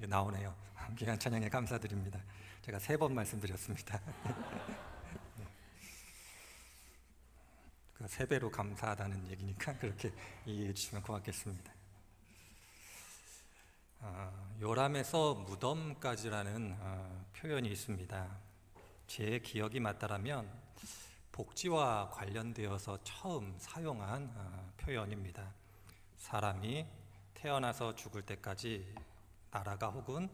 나오네요. 귀한 찬양에 감사드립니다. 제가 3번 말씀드렸습니다. 그 3배로 감사하다는 얘기니까 그렇게 이해해 주시면 고맙겠습니다. 요람에서 무덤까지라는 표현이 있습니다. 제 기억이 맞다라면 복지와 관련되어서 처음 사용한 표현입니다. 사람이 태어나서 죽을 때까지 나라가 혹은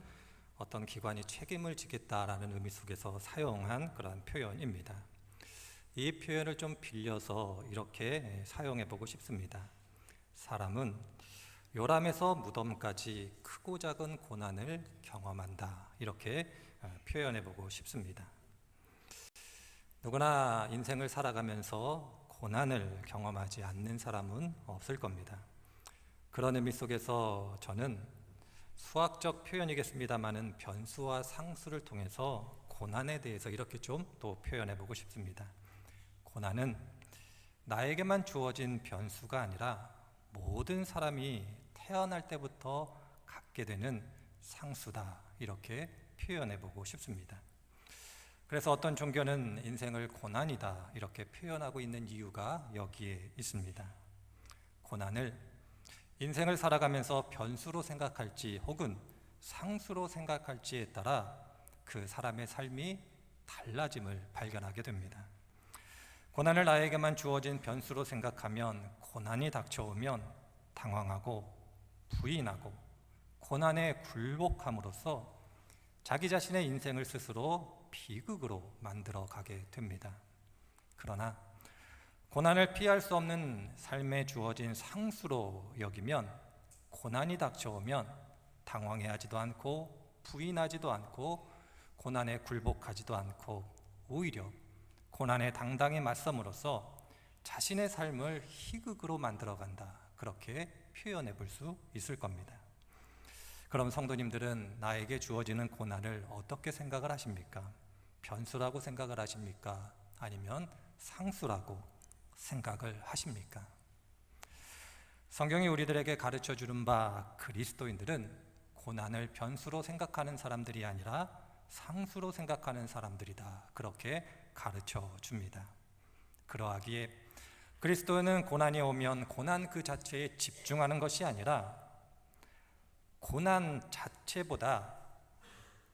어떤 기관이 책임을 지겠다라는 의미 속에서 사용한 그런 표현입니다. 이 표현을 좀 빌려서 이렇게 사용해 보고 싶습니다. 사람은 요람에서 무덤까지 크고 작은 고난을 경험한다, 이렇게 표현해 보고 싶습니다. 누구나 인생을 살아가면서 고난을 경험하지 않는 사람은 없을 겁니다. 그런 의미 속에서 저는 수학적 표현이겠습니다마는 변수와 상수를 통해서 고난에 대해서 이렇게 좀 또 표현해 보고 싶습니다. 고난은 나에게만 주어진 변수가 아니라 모든 사람이 태어날 때부터 갖게 되는 상수다, 이렇게 표현해 보고 싶습니다. 그래서 어떤 종교는 인생을 고난이다 이렇게 표현하고 있는 이유가 여기에 있습니다. 고난을 인생을 살아가면서 변수로 생각할지 혹은 상수로 생각할지에 따라 그 사람의 삶이 달라짐을 발견하게 됩니다. 고난을 나에게만 주어진 변수로 생각하면 고난이 닥쳐오면 당황하고 부인하고 고난에 굴복함으로써 자기 자신의 인생을 스스로 비극으로 만들어 가게 됩니다. 그러나 고난을 피할 수 없는 삶에 주어진 상수로 여기면 고난이 닥쳐오면 당황해하지도 않고 부인하지도 않고 고난에 굴복하지도 않고 오히려 고난에 당당히 맞섬으로써 자신의 삶을 희극으로 만들어간다, 그렇게 표현해 볼 수 있을 겁니다. 그럼 성도님들은 나에게 주어지는 고난을 어떻게 생각을 하십니까? 변수라고 생각을 하십니까? 아니면 상수라고 생각을 하십니까? 성경이 우리들에게 가르쳐 주는 바 그리스도인들은 고난을 변수로 생각하는 사람들이 아니라 상수로 생각하는 사람들이다, 그렇게 가르쳐 줍니다. 그러하기에 그리스도는 고난이 오면 고난 그 자체에 집중하는 것이 아니라 고난 자체보다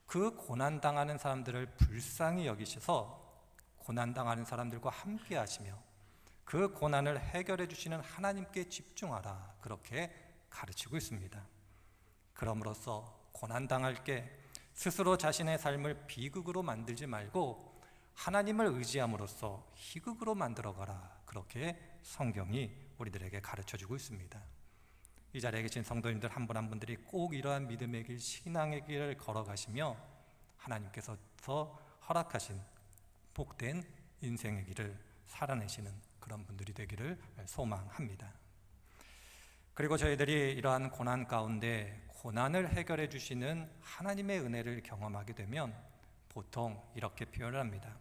그 고난당하는 사람들을 불쌍히 여기셔서 고난당하는 사람들과 함께 하시며 그 고난을 해결해 주시는 하나님께 집중하라, 그렇게 가르치고 있습니다. 그럼으로써 고난당할 때 스스로 자신의 삶을 비극으로 만들지 말고 하나님을 의지함으로써 희극으로 만들어가라, 그렇게 성경이 우리들에게 가르쳐주고 있습니다. 이 자리에 계신 성도님들 한 분 한 분들이 꼭 이러한 믿음의 길, 신앙의 길을 걸어가시며 하나님께서 허락하신 복된 인생의 길을 살아내시는 그런 분들이 되기를 소망합니다. 그리고 저희들이 이러한 고난 가운데 고난을 해결해 주시는 하나님의 은혜를 경험하게 되면 보통 이렇게 표현을 합니다.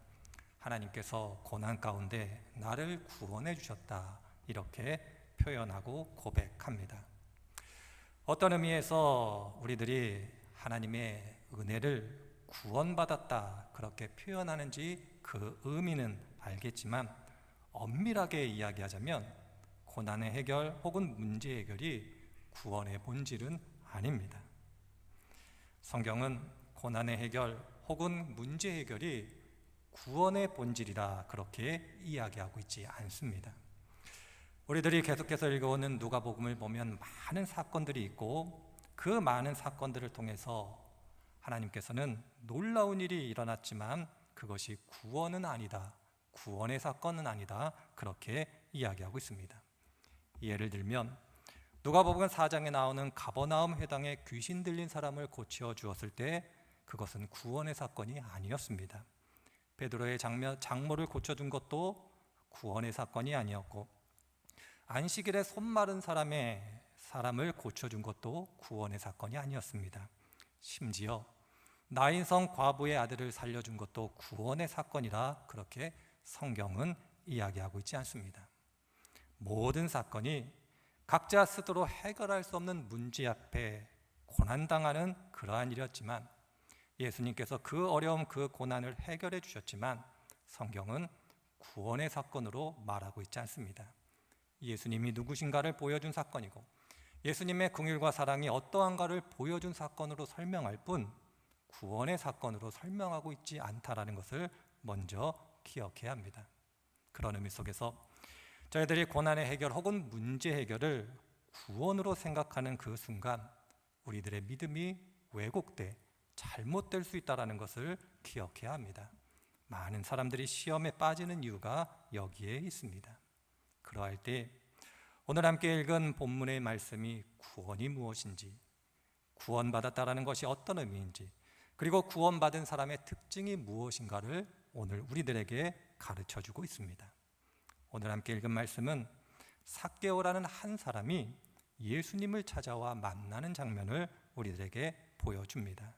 하나님께서 고난 가운데 나를 구원해 주셨다, 이렇게 표현하고 고백합니다. 어떤 의미에서 우리들이 하나님의 은혜를 구원받았다 그렇게 표현하는지 그 의미는 알겠지만 엄밀하게 이야기하자면 고난의 해결 혹은 문제 해결이 구원의 본질은 아닙니다. 성경은 고난의 해결 혹은 문제 해결이 구원의 본질이라 그렇게 이야기하고 있지 않습니다. 우리들이 계속해서 읽어오는 누가복음을 보면 많은 사건들이 있고 그 많은 사건들을 통해서 하나님께서는 놀라운 일이 일어났지만 그것이 구원은 아니다, 구원의 사건은 아니다, 그렇게 이야기하고 있습니다. 예를 들면 누가복음 4장에 나오는 가버나움 회당에 귀신 들린 사람을 고쳐 주었을 때 그것은 구원의 사건이 아니었습니다. 베드로의 장모를 고쳐준 것도 구원의 사건이 아니었고 안식일에 손 마른 사람을 고쳐준 것도 구원의 사건이 아니었습니다. 심지어 나인성 과부의 아들을 살려준 것도 구원의 사건이라 그렇게 성경은 이야기하고 있지 않습니다. 모든 사건이 각자 스스로 해결할 수 없는 문제 앞에 고난당하는 그러한 일이었지만 예수님께서 그 어려움, 그 고난을 해결해 주셨지만 성경은 구원의 사건으로 말하고 있지 않습니다. 예수님이 누구신가를 보여준 사건이고 예수님의 긍휼과 사랑이 어떠한가를 보여준 사건으로 설명할 뿐 구원의 사건으로 설명하고 있지 않다라는 것을 먼저 기억해야 합니다. 그런 의미 속에서 저희들이 고난의 해결 혹은 문제 해결을 구원으로 생각하는 그 순간 우리들의 믿음이 왜곡돼 잘못될 수 있다는 것을 기억해야 합니다. 많은 사람들이 시험에 빠지는 이유가 여기에 있습니다. 그러할 때 오늘 함께 읽은 본문의 말씀이 구원이 무엇인지, 구원받았다라는 것이 어떤 의미인지, 그리고 구원받은 사람의 특징이 무엇인가를 오늘 우리들에게 가르쳐주고 있습니다. 오늘 함께 읽은 말씀은 삭개오라는 한 사람이 예수님을 찾아와 만나는 장면을 우리들에게 보여줍니다.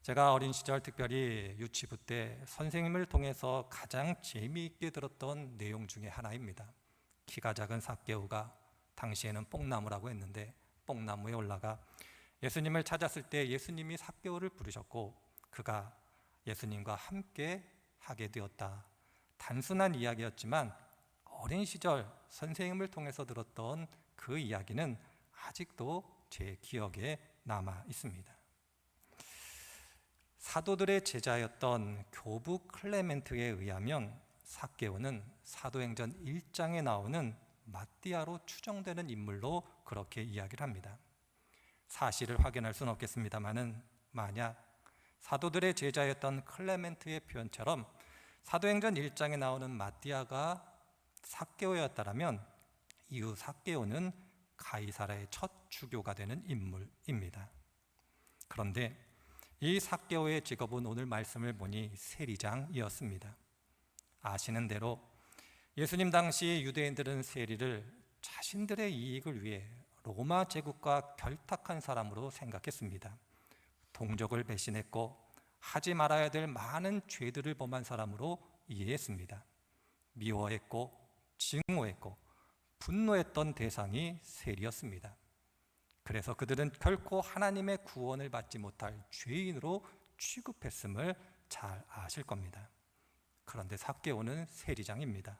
제가 어린 시절 특별히 유치부 때 선생님을 통해서 가장 재미있게 들었던 내용 중에 하나입니다. 키가 작은 삭개오가 당시에는 뽕나무라고 했는데 뽕나무에 올라가 예수님을 찾았을 때 예수님이 삭개오를 부르셨고 그가 예수님과 함께 하게 되었다. 단순한 이야기였지만 어린 시절 선생님을 통해서 들었던 그 이야기는 아직도 제 기억에 남아 있습니다. 사도들의 제자였던 교부 클레멘트에 의하면 삭개오는 사도행전 1장에 나오는 마띠아로 추정되는 인물로 그렇게 이야기를 합니다. 사실을 확인할 수는 없겠습니다만은 만약 사도들의 제자였던 클레멘트의 표현처럼 사도행전 1장에 나오는 마띠아가 삭개오였다라면 이후 삭개오는 가이사라의 첫 주교가 되는 인물입니다. 그런데 이 삭개오의 직업은 오늘 말씀을 보니 세리장이었습니다. 아시는 대로 예수님 당시 유대인들은 세리를 자신들의 이익을 위해 로마 제국과 결탁한 사람으로 생각했습니다. 동족을 배신했고 하지 말아야 될 많은 죄들을 범한 사람으로 이해했습니다. 미워했고 증오했고 분노했던 대상이 세리였습니다. 그래서 그들은 결코 하나님의 구원을 받지 못할 죄인으로 취급했음을 잘 아실 겁니다. 그런데 삭개오는 세리장입니다.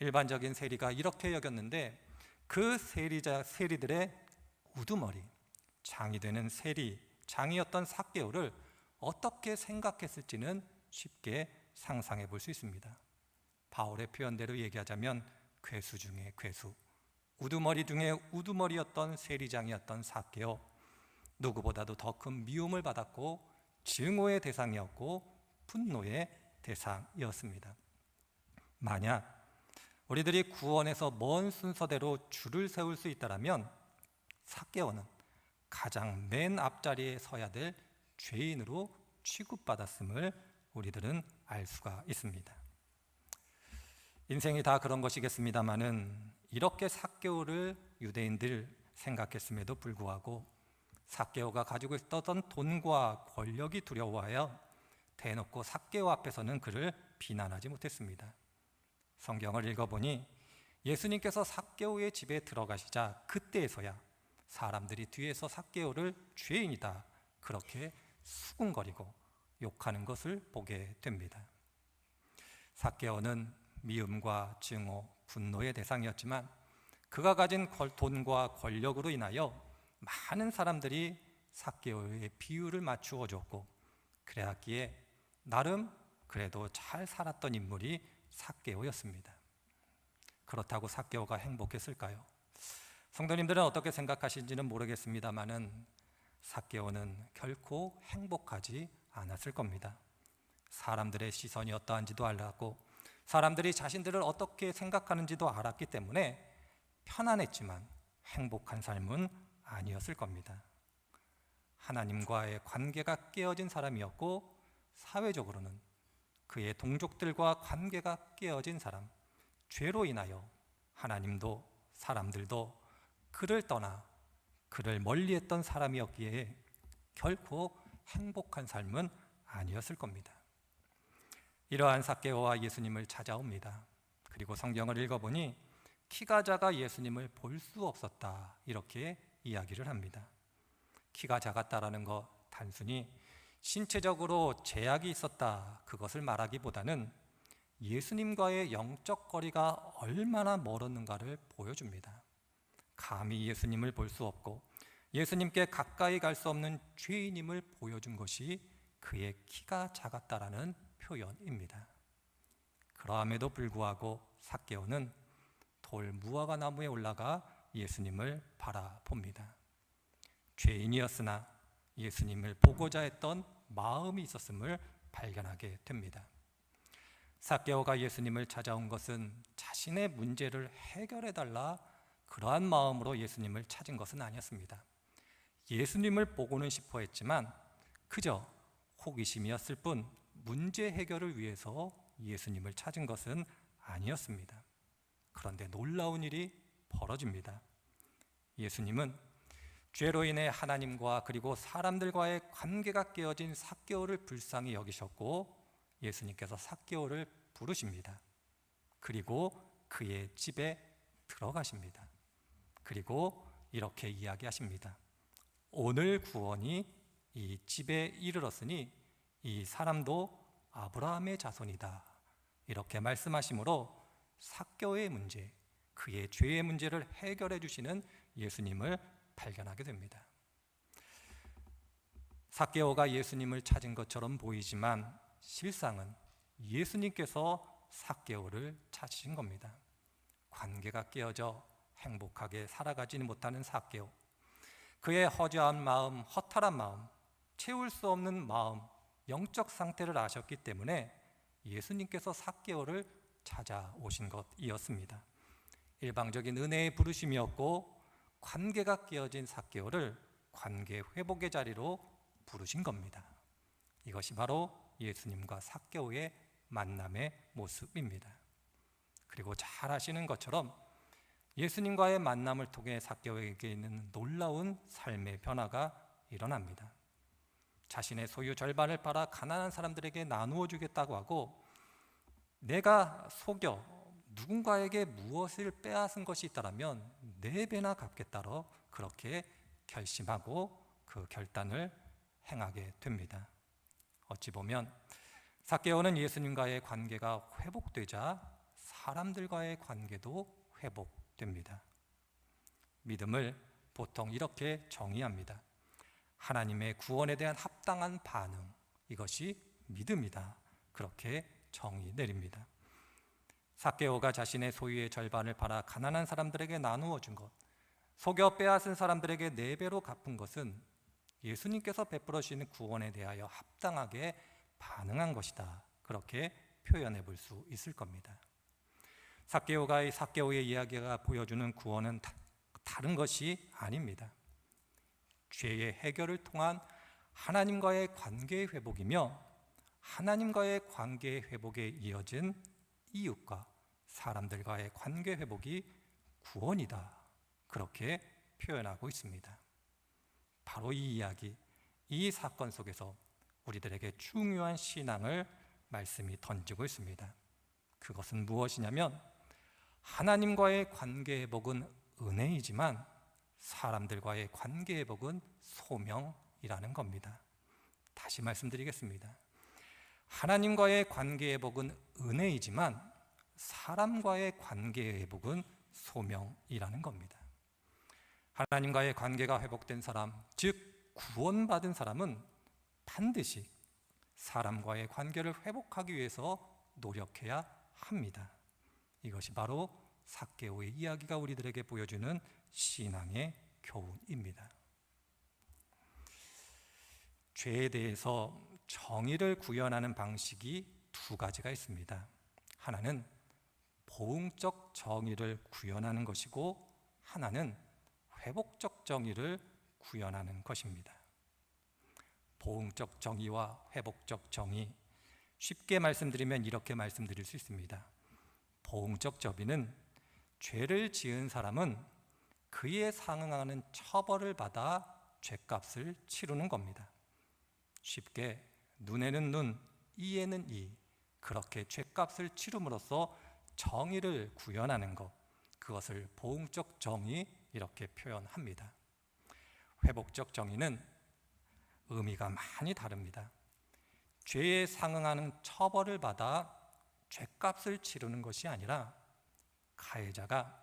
일반적인 세리가 이렇게 여겼는데 그 세리들의 우두머리, 장이 되는 장이었던 삭개오를 어떻게 생각했을지는 쉽게 상상해 볼 수 있습니다. 바울의 표현대로 얘기하자면 괴수 중에 괴수, 우두머리 중에 우두머리였던 세리장이었던 삭개오, 누구보다도 더 큰 미움을 받았고 증오의 대상이었고 분노의 대상이었습니다. 만약 우리들이 구원에서 먼 순서대로 줄을 세울 수 있다면 삭개오는 가장 맨 앞자리에 서야 될 죄인으로 취급받았음을 우리들은 알 수가 있습니다. 인생이 다 그런 것이겠습니다마는 이렇게 삭개오를 유대인들 생각했음에도 불구하고 삭개오가 가지고 있었던 돈과 권력이 두려워하여 대놓고 삭개오 앞에서는 그를 비난하지 못했습니다. 성경을 읽어보니 예수님께서 삭개오의 집에 들어가시자 그때에서야 사람들이 뒤에서 삭개오를 죄인이다 그렇게 수군거리고 욕하는 것을 보게 됩니다. 삭개오는 미움과 증오, 분노의 대상이었지만 그가 가진 돈과 권력으로 인하여 많은 사람들이 삭개오의 비유를 맞추어 줬고 그래왔기에 나름 그래도 잘 살았던 인물이 삭개오였습니다. 그렇다고 삭개오가 행복했을까요? 성도님들은 어떻게 생각하시는지는 모르겠습니다만은 삭개오는 결코 행복하지 않았을 겁니다. 사람들의 시선이 어떠한지도 알았고 사람들이 자신들을 어떻게 생각하는지도 알았기 때문에 편안했지만 행복한 삶은 아니었을 겁니다. 하나님과의 관계가 깨어진 사람이었고 사회적으로는 그의 동족들과 관계가 깨어진 사람, 죄로 인하여 하나님도 사람들도 그를 떠나 그를 멀리했던 사람이었기에 결코 행복한 삶은 아니었을 겁니다. 이러한 삭개오와 예수님을 찾아옵니다. 그리고 성경을 읽어보니 키가 작아 예수님을 볼 수 없었다 이렇게 이야기를 합니다. 키가 작았다라는 것 단순히 신체적으로 제약이 있었다 그것을 말하기보다는 예수님과의 영적 거리가 얼마나 멀었는가를 보여줍니다. 감히 예수님을 볼 수 없고 예수님께 가까이 갈 수 없는 죄인임을 보여준 것이 그의 키가 작았다라는 표현입니다. 그러함에도 불구하고 삭개오는 돌 무화과 나무에 올라가 예수님을 바라봅니다. 죄인이었으나 예수님을 보고자 했던 마음이 있었음을 발견하게 됩니다. 삭개오가 예수님을 찾아온 것은 자신의 문제를 해결해달라 그러한 마음으로 예수님을 찾은 것은 아니었습니다. 예수님을 보고는 싶어 했지만 그저 호기심이었을 뿐 문제 해결을 위해서 예수님을 찾은 것은 아니었습니다. 그런데 놀라운 일이 벌어집니다. 예수님은 죄로 인해 하나님과 그리고 사람들과의 관계가 깨어진 삭개오를 불쌍히 여기셨고 예수님께서 삭개오를 부르십니다. 그리고 그의 집에 들어가십니다. 그리고 이렇게 이야기하십니다. 오늘 구원이 이 집에 이르렀으니 이 사람도 아브라함의 자손이다. 이렇게 말씀하시므로 삭개오의 문제, 그의 죄의 문제를 해결해 주시는 예수님을 발견하게 됩니다. 삭개오가 예수님을 찾은 것처럼 보이지만 실상은 예수님께서 삭개오를 찾으신 겁니다. 관계가 깨어져 행복하게 살아가지는 못하는 삭개오, 그의 허전한 마음, 허탈한 마음, 채울 수 없는 마음, 영적 상태를 아셨기 때문에 예수님께서 삭개오를 찾아오신 것이었습니다. 일방적인 은혜의 부르심이었고 관계가 깨어진 삭개오를 관계 회복의 자리로 부르신 겁니다. 이것이 바로 예수님과 삭개오의 만남의 모습입니다. 그리고 잘 아시는 것처럼 예수님과의 만남을 통해 삭개오에게 있는 놀라운 삶의 변화가 일어납니다. 자신의 소유 절반을 팔아 가난한 사람들에게 나누어 주겠다고 하고 내가 속여 누군가에게 무엇을 빼앗은 것이 있다면 4배나 갚겠다로 그렇게 결심하고 그 결단을 행하게 됩니다. 어찌 보면 삭개오는 예수님과의 관계가 회복되자 사람들과의 관계도 회복됩니다. 믿음을 보통 이렇게 정의합니다. 하나님의 구원에 대한 합당한 반응, 이것이 믿음이다. 그렇게 정의 내립니다. 삭개오가 자신의 소유의 절반을 팔아 가난한 사람들에게 나누어 준 것, 속여 빼앗은 사람들에게 4배로 갚은 것은 예수님께서 베풀어 주시는 구원에 대하여 합당하게 반응한 것이다. 그렇게 표현해 볼 수 있을 겁니다. 삭개오의 이야기가 보여주는 구원은 다른 것이 아닙니다. 죄의 해결을 통한 하나님과의 관계의 회복이며 하나님과의 관계의 회복에 이어진 이웃과 사람들과의 관계 회복이 구원이다. 그렇게 표현하고 있습니다. 바로 이 이야기, 이 사건 속에서 우리들에게 중요한 신앙을 말씀이 던지고 있습니다. 그것은 무엇이냐면 하나님과의 관계 회복은 은혜이지만 사람들과의 관계 회복은 소명이라는 겁니다. 다시 말씀드리겠습니다. 하나님과의 관계 회복은 은혜이지만 사람과의 관계 회복은 소명이라는 겁니다. 하나님과의 관계가 회복된 사람, 즉 구원받은 사람은 반드시 사람과의 관계를 회복하기 위해서 노력해야 합니다. 이것이 바로 삭개오의 이야기가 우리들에게 보여주는 신앙의 교훈입니다. 죄에 대해서 정의를 구현하는 방식이 2가지가 있습니다. 하나는 보응적 정의를 구현하는 것이고 하나는 회복적 정의를 구현하는 것입니다. 보응적 정의와 회복적 정의, 쉽게 말씀드리면 이렇게 말씀드릴 수 있습니다. 보응적 정의는 죄를 지은 사람은 그에 상응하는 처벌을 받아 죄값을 치르는 겁니다. 쉽게 눈에는 눈, 이에는 이, 그렇게 죄값을 치름으로써 정의를 구현하는 것, 그것을 보응적 정의 이렇게 표현합니다. 회복적 정의는 의미가 많이 다릅니다. 죄에 상응하는 처벌을 받아 죄값을 치르는 것이 아니라 가해자가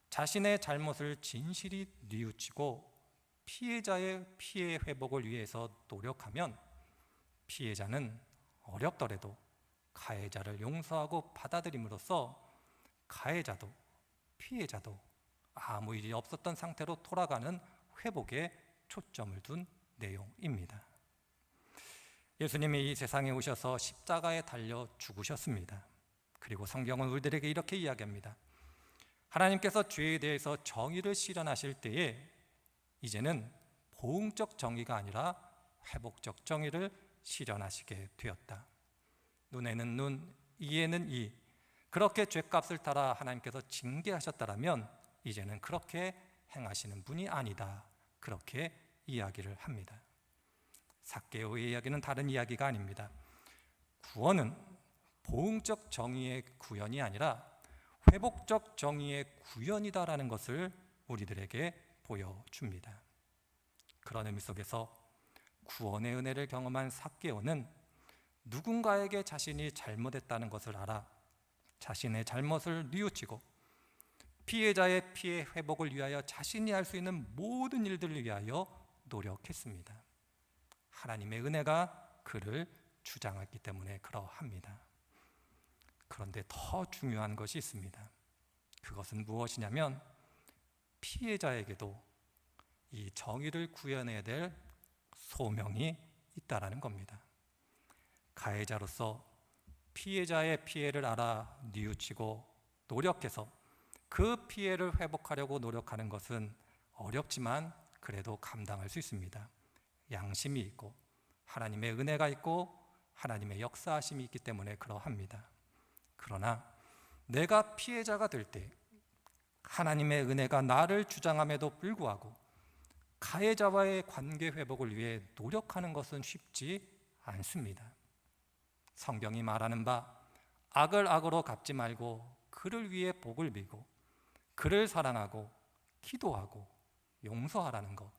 자신의 잘못을 진실이 뉘우치고 피해자의 피해 회복을 위해서 노력하면 피해자는 어렵더라도 가해자를 용서하고 받아들임으로써 가해자도 피해자도 아무 일이 없었던 상태로 돌아가는 회복에 초점을 둔 내용입니다. 예수님이 이 세상에 오셔서 십자가에 달려 죽으셨습니다. 그리고 성경은 우리들에게 이렇게 이야기합니다. 하나님께서 죄에 대해서 정의를 실현하실 때에 이제는 보응적 정의가 아니라 회복적 정의를 실현하시게 되었다. 눈에는 눈, 이에는 이. 그렇게 죄값을 따라 하나님께서 징계하셨다면 이제는 그렇게 행하시는 분이 아니다. 그렇게 이야기를 합니다. 삭개오의 이야기는 다른 이야기가 아닙니다. 구원은 보응적 정의의 구현이 아니라 회복적 정의의 구현이다라는 것을 우리들에게 보여줍니다. 그런 의미 속에서 구원의 은혜를 경험한 삭개오는 누군가에게 자신이 잘못했다는 것을 알아 자신의 잘못을 뉘우치고 피해자의 피해 회복을 위하여 자신이 할 수 있는 모든 일들을 위하여 노력했습니다. 하나님의 은혜가 그를 주장했기 때문에 그러합니다. 그런데 더 중요한 것이 있습니다. 그것은 무엇이냐면 피해자에게도 이 정의를 구현해야 될 소명이 있다라는 겁니다. 가해자로서 피해자의 피해를 알아 뉘우치고 노력해서 그 피해를 회복하려고 노력하는 것은 어렵지만 그래도 감당할 수 있습니다. 양심이 있고 하나님의 은혜가 있고 하나님의 역사하심이 있기 때문에 그러합니다. 그러나 내가 피해자가 될 때 하나님의 은혜가 나를 주장함에도 불구하고 가해자와의 관계 회복을 위해 노력하는 것은 쉽지 않습니다. 성경이 말하는 바 악을 악으로 갚지 말고 그를 위해 복을 빌고 그를 사랑하고 기도하고 용서하라는 것,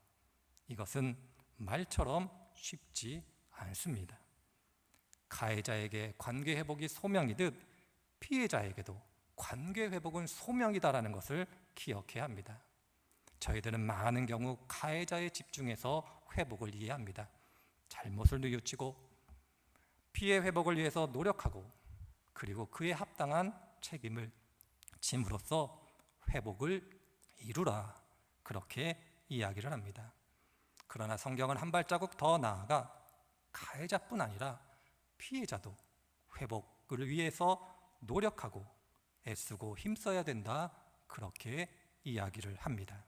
이것은 말처럼 쉽지 않습니다. 가해자에게 관계 회복이 소명이듯 피해자에게도 관계 회복은 소명이다라는 것을 기억해야 합니다. 저희들은 많은 경우 가해자에 집중해서 회복을 이해합니다. 잘못을 뉘우치고 피해 회복을 위해서 노력하고 그리고 그에 합당한 책임을 짐으로써 회복을 이루라, 그렇게 이야기를 합니다. 그러나 성경은 한 발자국 더 나아가 가해자뿐 아니라 피해자도 회복을 위해서 노력하고 애쓰고 힘써야 된다, 그렇게 이야기를 합니다.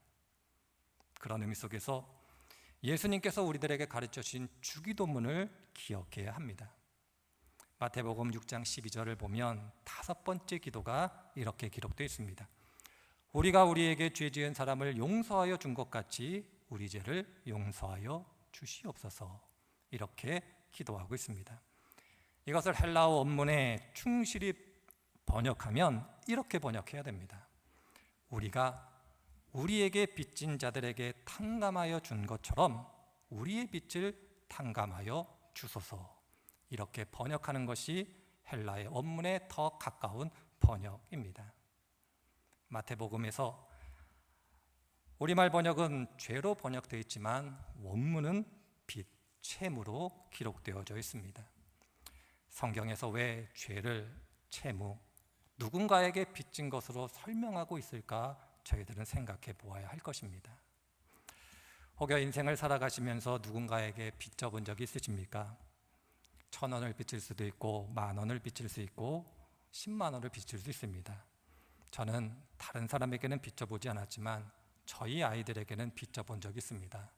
그런 의미 속에서 예수님께서 우리들에게 가르쳐 주신 주기도문을 기억해야 합니다. 마태복음 6장 12절을 보면 5번째 기도가 이렇게 기록되어 있습니다. 우리가 우리에게 죄 지은 사람을 용서하여 준 것 같이 우리 죄를 용서하여 주시옵소서, 이렇게 기도하고 있습니다. 이것을 헬라어 원문에 충실히 번역하면 이렇게 번역해야 됩니다. 우리가 우리에게 빚진 자들에게 탕감하여 준 것처럼 우리의 빚을 탕감하여 주소서, 이렇게 번역하는 것이 헬라의 원문에 더 가까운 번역입니다. 마태복음에서 우리말 번역은 죄로 번역되어 있지만 원문은 빚, 채무로 기록되어져 있습니다. 성경에서 왜 죄를 채무, 누군가에게 빚진 것으로 설명하고 있을까 저희들은 생각해 보아야 할 것입니다. 혹여 인생을 살아가시면서 누군가에게 빚져본 적이 있으십니까? 1,000원을 빚질 수도 있고 10,000원을 빚질 수 있고 10만 원을 빚질 수 있습니다. 저는 다른 사람에게는 빚져보지 않았지만 저희 아이들에게는 빚져본 적이 있습니다.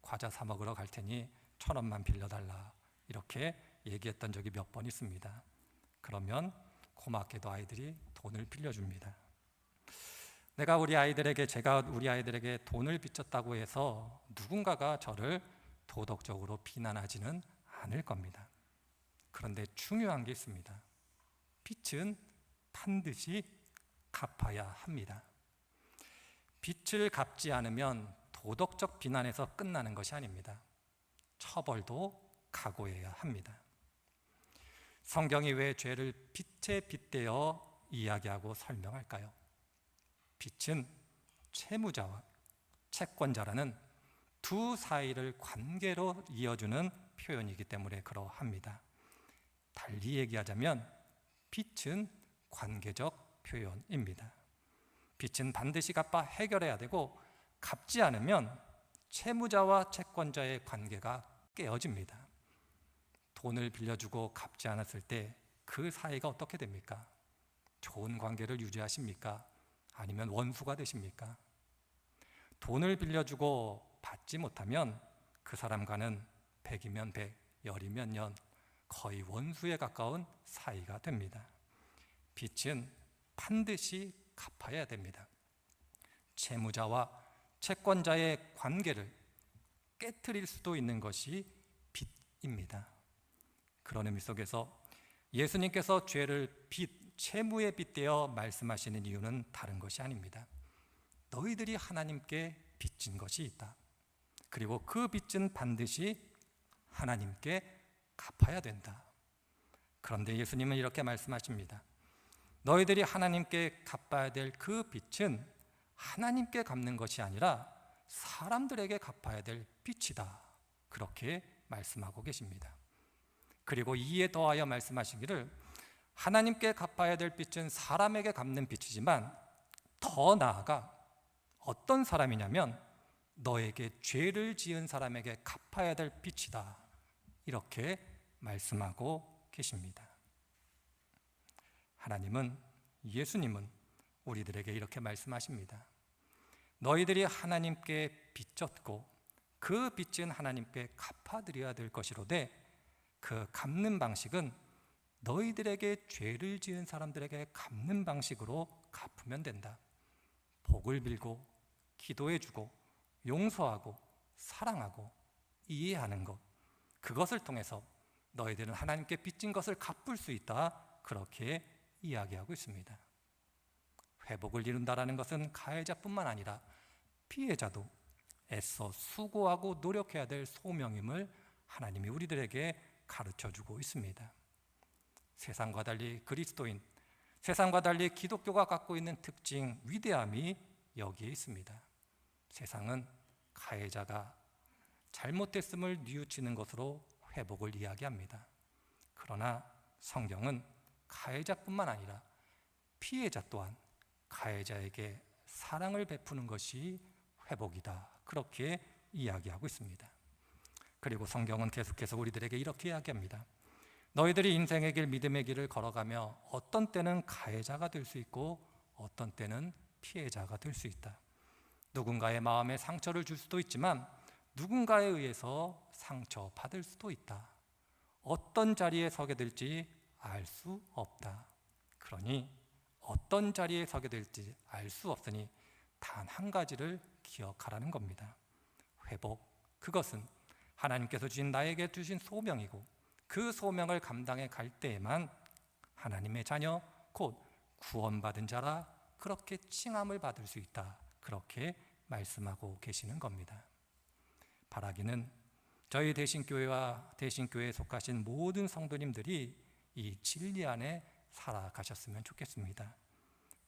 과자 사 먹으러 갈 테니 1,000원만 빌려달라, 이렇게 얘기했던 적이 몇 번 있습니다. 그러면 고맙게도 아이들이 돈을 빌려줍니다. 제가 우리 아이들에게 돈을 빚졌다고 해서 누군가가 저를 도덕적으로 비난하지는 않을 겁니다. 그런데 중요한 게 있습니다. 빚은 반드시 갚아야 합니다. 빚을 갚지 않으면 도덕적 비난에서 끝나는 것이 아닙니다. 처벌도 각오해야 합니다. 성경이 왜 죄를 빛에 빗대어 이야기하고 설명할까요? 빛은 채무자와 채권자라는 두 사이를 관계로 이어주는 표현이기 때문에 그러합니다. 달리 얘기하자면 빛은 관계적 표현입니다. 빛은 반드시 갚아 해결해야 되고, 갚지 않으면 채무자와 채권자의 관계가 깨어집니다. 돈을 빌려주고 갚지 않았을 때 그 사이가 어떻게 됩니까? 좋은 관계를 유지하십니까? 아니면 원수가 되십니까? 돈을 빌려주고 받지 못하면 그 사람과는 100이면 100, 열이면 연, 거의 원수에 가까운 사이가 됩니다. 빚은 반드시 갚아야 됩니다. 채무자와 채권자의 관계를 깨트릴 수도 있는 것이 빚입니다. 그런 의미 속에서 예수님께서 죄를 채무에 빗대어 말씀하시는 이유는 다른 것이 아닙니다. 너희들이 하나님께 빚진 것이 있다. 그리고 그 빚은 반드시 하나님께 갚아야 된다. 그런데 예수님은 이렇게 말씀하십니다. 너희들이 하나님께 갚아야 될 그 빚은 하나님께 갚는 것이 아니라 사람들에게 갚아야 될 빚이다. 그렇게 말씀하고 계십니다. 그리고 이에 더하여 말씀하시기를 하나님께 갚아야 될 빚은 사람에게 갚는 빚이지만 더 나아가 어떤 사람이냐면 너에게 죄를 지은 사람에게 갚아야 될 빚이다. 이렇게 말씀하고 계십니다. 하나님은, 예수님은 우리들에게 이렇게 말씀하십니다. 너희들이 하나님께 빚졌고 그 빚은 하나님께 갚아드려야 될 것이로되 그 갚는 방식은 너희들에게 죄를 지은 사람들에게 갚는 방식으로 갚으면 된다. 복을 빌고 기도해주고 용서하고 사랑하고 이해하는 것, 그것을 통해서 너희들은 하나님께 빚진 것을 갚을 수 있다. 그렇게 이야기하고 있습니다. 회복을 이룬다라는 것은 가해자뿐만 아니라 피해자도 애써 수고하고 노력해야 될 소명임을 하나님이 우리들에게 가르쳐주고 있습니다. 세상과 달리 그리스도인, 세상과 달리 기독교가 갖고 있는 특징, 위대함이 여기에 있습니다. 세상은 가해자가 잘못했음을 뉘우치는 것으로 회복을 이야기합니다. 그러나 성경은 가해자뿐만 아니라 피해자 또한 가해자에게 사랑을 베푸는 것이 회복이다. 그렇게 이야기하고 있습니다. 그리고 성경은 계속해서 우리들에게 이렇게 이야기합니다. 너희들이 인생의 길, 믿음의 길을 걸어가며 어떤 때는 가해자가 될 수 있고 어떤 때는 피해자가 될 수 있다. 누군가의 마음에 상처를 줄 수도 있지만 누군가에 의해서 상처받을 수도 있다. 어떤 자리에 서게 될지 알 수 없다. 그러니 어떤 자리에 서게 될지 알 수 없으니 단 한 가지를 기억하라는 겁니다. 회복, 그것은 하나님께서 주신 나에게 주신 소명이고 그 소명을 감당해 갈 때에만 하나님의 자녀, 곧 구원받은 자라 그렇게 칭함을 받을 수 있다. 그렇게 말씀하고 계시는 겁니다. 바라기는 저희 대신교회와 대신교회에 속하신 모든 성도님들이 이 진리 안에 살아가셨으면 좋겠습니다.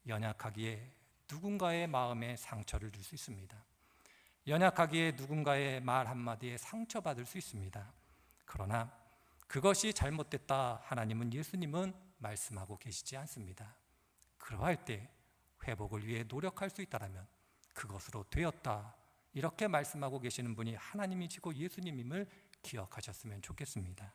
연약하기에 누군가의 마음에 상처를 줄 수 있습니다. 연약하기에 누군가의 말 한마디에 상처받을 수 있습니다. 그러나 그것이 잘못됐다 하나님은, 예수님은 말씀하고 계시지 않습니다. 그러할 때 회복을 위해 노력할 수 있다면 그것으로 되었다, 이렇게 말씀하고 계시는 분이 하나님이시고 예수님임을 기억하셨으면 좋겠습니다.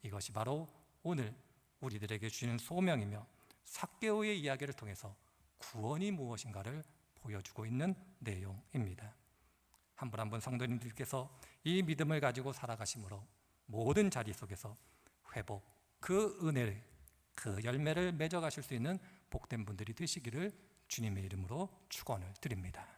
이것이 바로 오늘 우리들에게 주시는 소명이며 삭개오의 이야기를 통해서 구원이 무엇인가를 보여주고 있는 내용입니다. 한 분 한 분 성도님들께서 이 믿음을 가지고 살아가심으로 모든 자리 속에서 회복, 그 은혜를, 그 열매를 맺어가실 수 있는 복된 분들이 되시기를 주님의 이름으로 축원을 드립니다.